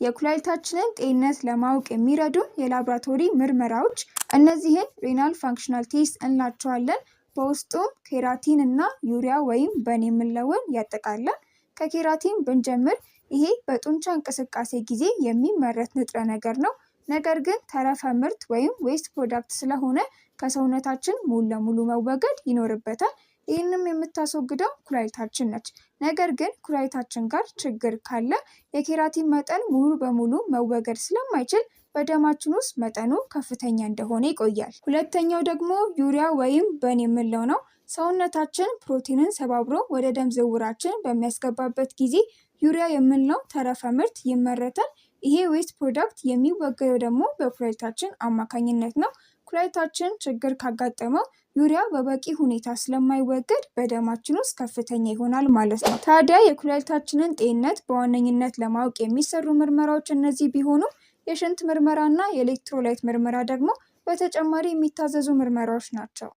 የኩላሊታችንን ጤንነት ለማወቅ የሚረዱን የላቦራቶሪ ምርመራዎች እነዚህን ሬናል ፋንክሽናል ቴስት እንላቸዋለን። በውስጡም ኬራቲን እና ዩሪያ ወይም በን የምንለውን ያጠቃልላል። ከኬራቲን ብንጀምር ይሄ በጡንቻ እንቅስቃሴ ጊዜ የሚመረት ንጥረ ነገር ነው። ነገር ግን ተረፈ ምርት ወይም ዌስት ፕሮዳክት ስለሆነ ከሰውነታችን ሙሉ ለሙሉ መወገድ ይኖርበታል። ይህንም የምታስወግደው ኩላሊታችን ነች። ነገር ግን ኩላሊታችን ጋር ችግር ካለ የኬራቲን መጠን ሙሉ በሙሉ መወገድ ስለማይችል በደማችን ውስጥ መጠኑ ከፍተኛ እንደሆነ ይቆያል። ሁለተኛው ደግሞ ዩሪያ ወይም በን የምንለው ነው። ሰውነታችን ፕሮቲንን ሰባብሮ ወደ ደም ዝውውራችን በሚያስገባበት ጊዜ ዩሪያ የምንለው ተረፈ ምርት ይመረታል። ይሄ ዌስት ፕሮዳክት የሚወገደው ደግሞ በኩላሊታችን አማካኝነት ነው። ኩላሊታችን ችግር ካጋጠመው ዩሪያ በበቂ ሁኔታ ስለማይወገድ በደማችን ውስጥ ከፍተኛ ይሆናል ማለት ነው። ታዲያ የኩላሊታችንን ጤንነት በዋነኝነት ለማወቅ የሚሰሩ ምርመራዎች እነዚህ ቢሆኑ የሽንት ምርመራ እና የኤሌክትሮላይት ምርመራ ደግሞ በተጨማሪ የሚታዘዙ ምርመራዎች ናቸው።